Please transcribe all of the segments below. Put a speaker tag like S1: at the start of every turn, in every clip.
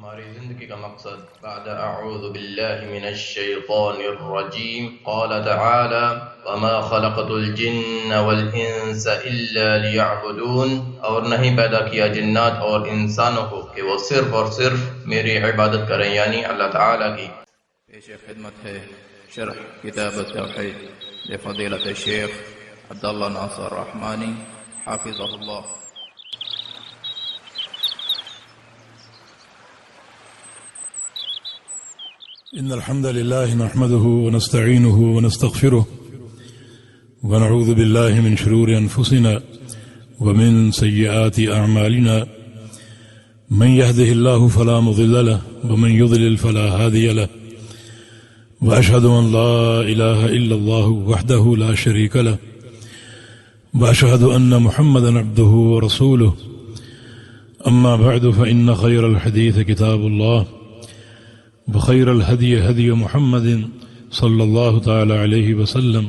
S1: ہماری زندگی کا مقصد بعد اعوذ باللہ من الشیطان الرجیم قال تعالی وما خلقت الجن والانس الا لیعبدون، اور نہیں پیدا کیا جنات اور انسانوں کو کہ وہ صرف اور صرف میری عبادت کریں، یعنی اللہ تعالی کی۔
S2: پیش خدمت ہے شرح کتاب التوحید لفضیلۃ الشیخ عبداللہ ناصر رحمانی حافظہ اللہ۔
S3: إن الحمد لله نحمده ونستعينه ونستغفره ونعوذ بالله من شرور أنفسنا ومن سيئات أعمالنا، من يهده الله فلا مضل له ومن يضلل فلا هادي له، وأشهد أن لا إله إلا الله وحده لا شريك له، وأشهد أن محمدا عبده ورسوله، أما بعد فإن خير الحديث كتاب الله، وخير الهدي هدي محمد صلى الله تعالى عليه وسلم،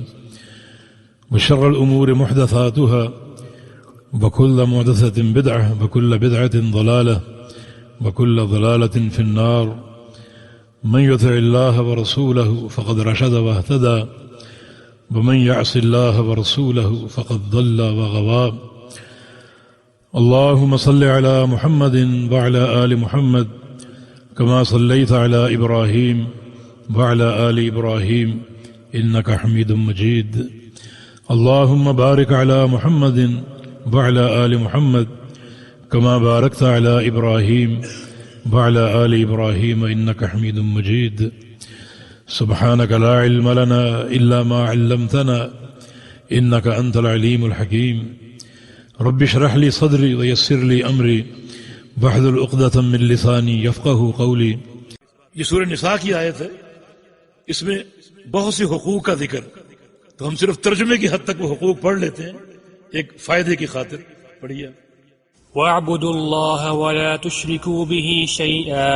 S3: وشر الأمور محدثاتها، وكل محدثة بدعة، وكل بدعة ضلالة، وكل ضلالة في النار۔ من يطع الله ورسوله فقد رشد واهتدى، ومن يعص الله ورسوله فقد ضل وغوى۔ اللهم صل على محمد وعلى آل محمد كما صليت على إبراهيم وعلى آل إبراهيم إنك حميد مجيد۔ اللهم بارك على محمد وعلى آل محمد كما باركت على إبراهيم وعلى آل إبراهيم إنك حميد مجيد۔ سبحانك لا علم لنا إلا ما علمتنا إنك أنت العليم الحكيم۔ رب اشرح لي صدري ويسر لي أمري واحلل عقدة من لسانی یفقہوا قولی۔
S4: یہ سورہ نساء کی آیت ہے، اس میں بہت سی حقوق کا ذکر، تو ہم صرف ترجمے کی حد تک وہ حقوق پڑھ لیتے ہیں ایک فائدے کی خاطر۔ پڑھیے۔
S5: وَاعْبُدُوا اللَّهَ وَلَا تُشْرِكُوا بِهِ شَيْئًا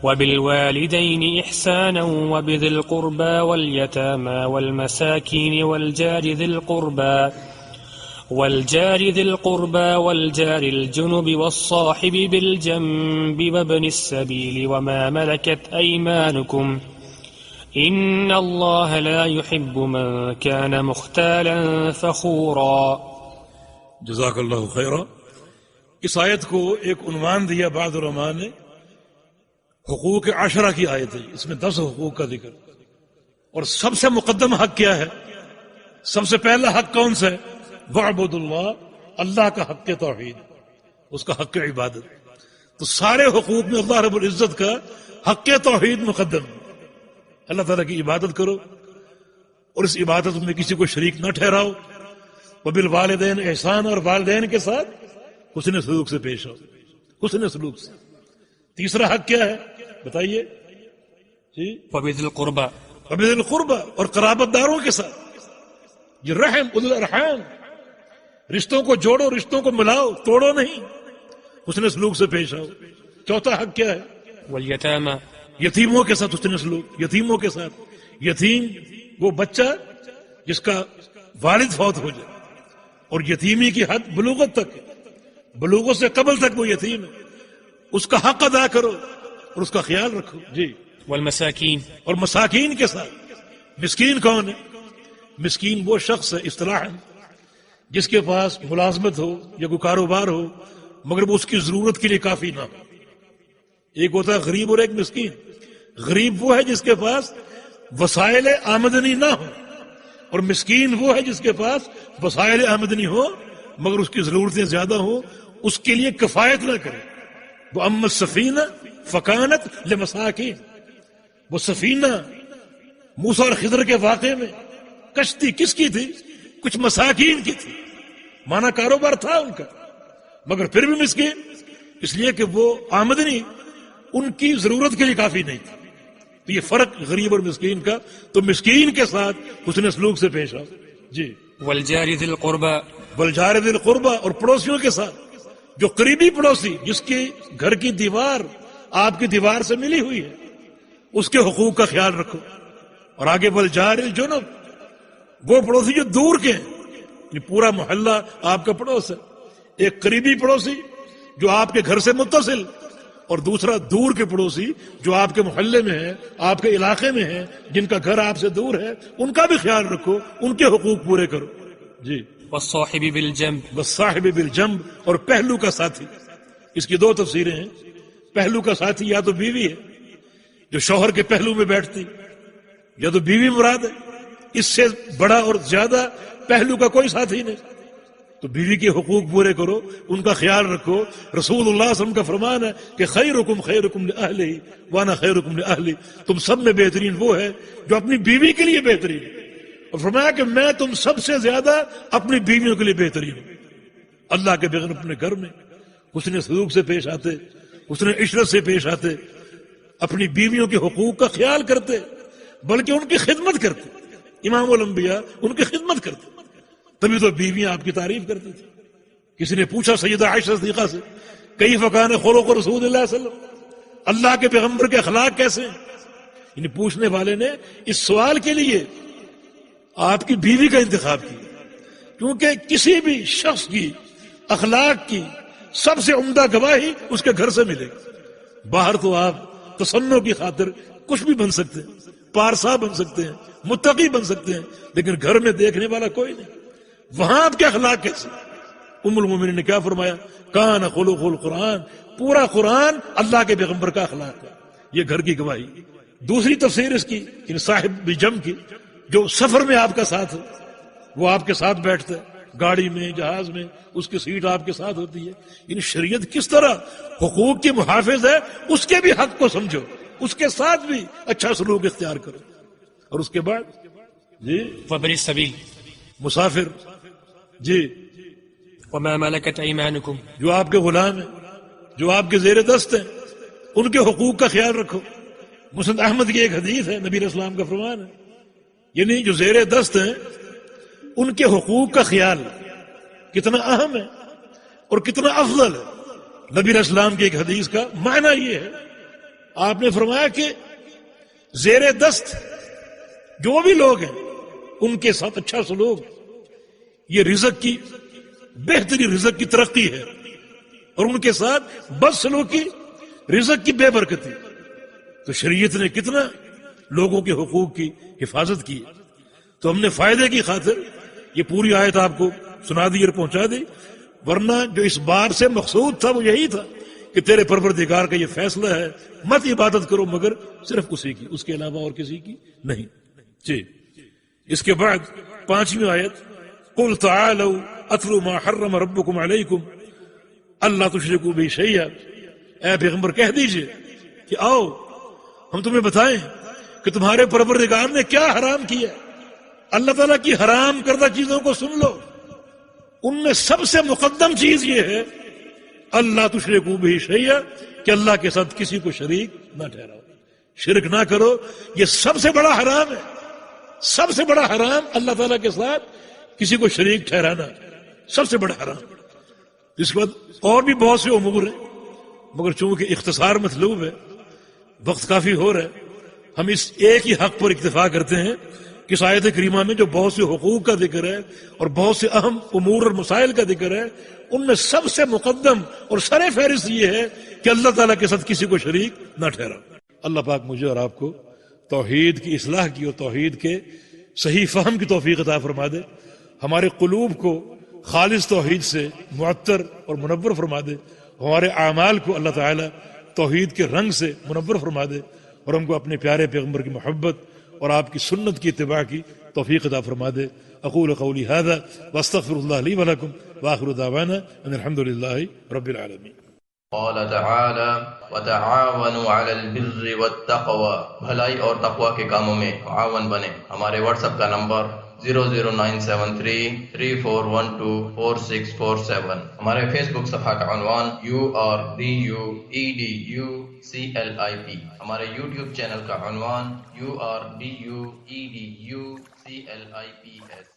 S5: وَبِالْوَالِدَيْنِ إِحْسَانًا وَبِذِي الْقُرْبَى وَالْيَتَامَى وَالْمَسَاكِينِ والجار ذي القربى والجار الجنب والصاحب بالجنب وابن السبيل وما ملكت أيمانكم إن الله لا يحب من كان مختالا فخورا۔
S4: جزاک اللہ خیرا۔ اس آیت کو ایک عنوان دیا بعض علماء نے، حقوق عشرہ کی آیت ہے، اس میں 10 حقوق کا ذکر، اور سب سے مقدم حق کیا ہے؟ سب سے پہلا حق کون سا ہے؟ وعبد اللہ، اللہ کا حق توحید، اس کا حق عبادت۔ تو سارے حقوق میں اللہ رب العزت کا حق توحید مقدم ہے۔ اللہ تعالیٰ کی عبادت کرو اور اس عبادت میں کسی کو شریک نہ ٹھہراؤ۔ وبالوالدین احسان، اور والدین کے ساتھ حسن سلوک سے پیش آؤ، حسن سلوک سے۔ تیسرا حق کیا ہے بتائیے؟ جی،
S5: وبذی القربى،
S4: وبذی القربى، اور قرابت داروں کے ساتھ۔ یہ رحم، اولو الارحام، رشتوں کو جوڑو، رشتوں کو ملاؤ، توڑو نہیں، حسن سلوک سے پیش آؤ۔ چوتھا حق کیا ہے؟
S5: والیتامى،
S4: یتیموں کے ساتھ حسن سلوک، یتیموں کے ساتھ۔ یتیم وہ بچہ جس کا والد فوت ہو جائے اور یتیمی کی حد بلوغت تک ہے، بلوغت سے قبل تک وہ یتیم ہے، اس کا حق ادا کرو اور اس کا خیال رکھو۔ جی،
S5: والمساکین،
S4: اور مساکین کے ساتھ۔ مسکین کون ہے؟ مسکین وہ شخص ہے اصطلاحاً جس کے پاس ملازمت ہو یا کوئی کاروبار ہو مگر وہ اس کی ضرورت کے لیے کافی نہ ہو۔ ایک ہوتا ہے غریب اور ایک مسکین۔ غریب وہ ہے جس کے پاس وسائل آمدنی نہ ہو، اور مسکین وہ ہے جس کے پاس وسائل آمدنی ہو مگر اس کی ضرورتیں زیادہ ہوں، اس کے لیے کفایت نہ کرے۔ وہ اما السفینہ فکانت لمساکین، وہ سفینہ موسیٰ اور خضر کے واقعے میں کشتی کس کی تھی؟ کچھ مساکین کی تھی، مانا کاروبار تھا ان کا مگر پھر بھی مسکین، اس لیے کہ وہ آمدنی ان کی ضرورت کے لیے کافی نہیں تھی۔ تو یہ فرق غریب اور مسکین کا۔ تو مسکین کے ساتھ حسن سلوک سے پیش آؤ۔ جی،
S5: والجار ذی القربى،
S4: والجار ذی القربى، اور پڑوسیوں کے ساتھ، جو قریبی پڑوسی جس کی گھر کی دیوار آپ کی دیوار سے ملی ہوئی ہے، اس کے حقوق کا خیال رکھو۔ اور آگے والجار الجنب، وہ پڑوسی جو دور کے ہیں، پورا محلہ آپ کا پڑوس ہے، ایک قریبی پڑوسی جو آپ کے گھر سے متصل اور دوسرا دور کے پڑوسی جو آپ کے محلے میں ہیں، آپ کے علاقے میں ہیں، جن کا گھر آپ سے دور ہے، ان کا بھی خیال رکھو، ان کے حقوق پورے کرو. جی.
S5: والصاحب بالجنب.
S4: بس صاحب بالجنب، اور پہلو کا ساتھی. اس کی دو تفسیریں ہیں. پہلو کا ساتھی یا تو بیوی ہے جو شوہر کے پہلو میں بیٹھتی، یا تو بیوی مراد ہے. اس سے بڑا اور زیادہ پہلو کا کوئی ساتھی نہیں. تو بیوی کے حقوق پورے کرو، ان کا خیال رکھو. رسول اللہ صلی اللہ علیہ وسلم کا فرمان ہے کہ خیرکم خیرکم لأہلہ وانا خیرکم لأہلی. تم سب میں بہترین وہ ہے جو اپنی بیوی کے لیے بہترین ہے، اور فرمایا کہ میں تم سب سے زیادہ اپنی بیویوں کے لیے بہترین ہوں. اللہ کے بغیر اپنے گھر میں حسن سلوک سے پیش آتے، حسن عشرت سے پیش آتے، اپنی بیویوں کے حقوق کا خیال کرتے، بلکہ ان کی خدمت کرتے. امام الانبیاء ان کی خدمت کرتے، تبھی تو بیویاں آپ کی تعریف کرتی تھی. کسی نے پوچھا سیدہ عائشہ صدیقہ سے، کیف کان خلق رسول اللہ صلی اللہ علیہ وسلم، اللہ کے پیغمبر کے اخلاق کیسے ہیں؟ یعنی پوچھنے والے نے اس سوال کے لیے آپ کی بیوی کا انتخاب کیا، کیونکہ کسی بھی شخص کی اخلاق کی سب سے عمدہ گواہی اس کے گھر سے ملے گی. باہر تو آپ تصنع کی خاطر کچھ بھی بن سکتے ہیں، پارسا بن سکتے ہیں، متقی بن سکتے ہیں، لیکن گھر میں دیکھنے والا کوئی نہیں. وہاں آپ کے اخلاق کیسے؟ ام المومنین نے کیا فرمایا؟ کان خلق القرآن، پورا قرآن اللہ کے پیغمبر کا اخلاق ہے. یہ گھر کی گواہی. دوسری تفسیر اس کی یعنی صاحب بجم کی، جو سفر میں آپ کا ساتھ ہو، وہ آپ کے ساتھ بیٹھتا ہے، گاڑی میں، جہاز میں، اس کی سیٹ آپ کے ساتھ ہوتی ہے. یعنی شریعت کس طرح حقوق کی محافظ ہے، اس کے بھی حق کو سمجھو، اس کے ساتھ بھی اچھا سلوک اختیار کرو. اور اس کے بعد جی
S5: وابن السبیل.
S4: مسافر. جی.
S5: وما ملكت ايمانكم،
S4: جو آپ کے غلام ہیں، جو آپ کے زیر دست ہیں، ان کے حقوق کا خیال رکھو. مسند احمد کی ایک حدیث ہے، نبی علیہ السلام کا فرمان ہے، یعنی جو زیر دست ہیں ان کے حقوق کا خیال کتنا اہم ہے اور کتنا افضل ہے. نبی علیہ السلام کی ایک حدیث کا معنی یہ ہے، آپ نے فرمایا کہ زیر دست جو بھی لوگ ہیں ان کے ساتھ اچھا سلوک یہ رزق کی بہتری، رزق کی ترقی ہے، اور ان کے ساتھ بد سلوکی رزق کی بے برکتی. تو شریعت نے کتنا لوگوں کے حقوق کی حفاظت کی. تو ہم نے فائدے کی خاطر یہ پوری آیت آپ کو سنا دی اور پہنچا دی، ورنہ جو اس بار سے مقصود تھا وہ یہی تھا کہ تیرے پروردگار کا یہ فیصلہ ہے، مت عبادت کرو مگر صرف اسی کی، اس کے علاوہ اور کسی کی نہیں. جی. اس کے بعد 5ویں آیت، قل تعالوا اتلوا ما حرم ربکم علیکم اللہ تشرکوا بہ شیئا. اے پیغمبر کہہ دیجئے کہ آؤ ہم تمہیں بتائیں کہ تمہارے پروردگار نے کیا حرام کیا. اللہ تعالیٰ کی حرام کردہ چیزوں کو سن لو. ان میں سب سے مقدم چیز یہ ہے اللہ تشرکوا بہ شیئا، کہ اللہ کے ساتھ کسی کو شریک نہ ٹھہراؤ، شرک نہ کرو. یہ سب سے بڑا حرام ہے، سب سے بڑا حرام اللہ تعالیٰ کے ساتھ کسی کو شریک ٹھہرانا، سب سے بڑا حرام. اس کے بعد اور بھی بہت سے امور ہیں، مگر چونکہ اختصار مطلوب ہے، وقت کافی ہو رہا ہے، ہم اس ایک ہی حق پر اکتفا کرتے ہیں کہ اس آیت کریمہ میں جو بہت سے حقوق کا ذکر ہے اور بہت سے اہم امور اور مسائل کا ذکر ہے، ان میں سب سے مقدم اور سر فہرست یہ ہے کہ اللہ تعالیٰ کے ساتھ کسی کو شریک نہ ٹھہراؤ. اللہ پاک مجھے اور آپ کو توحید کی اصلاح کی اور توحید کے صحیح فہم کی توفیق عطا فرما دے. ہمارے قلوب کو خالص توحید سے معطر اور منور فرما دے. ہمارے اعمال کو اللہ تعالیٰ توحید کے رنگ سے منور فرما دے، اور ہم کو اپنے پیارے پیغمبر کی محبت اور آپ کی سنت کی اتباع کی توفیق عطا فرما دے. اقول قولی ھذا واستغفر اللہ لی ولکم وآخر دعوانا ان الحمد للہ رب العالمین.
S1: قال تعالی وتعاونوا علی البر والتقوی، بھلائی اور تقوی کے کاموں میں معاون بنے. ہمارے واٹس ایپ کا نمبر 0097334124647. ہمارے فیس بک صفحہ کا عنوان URDUEDUCLIP. ہمارے یوٹیوب چینل کا عنوان URDUEDUCLIPS.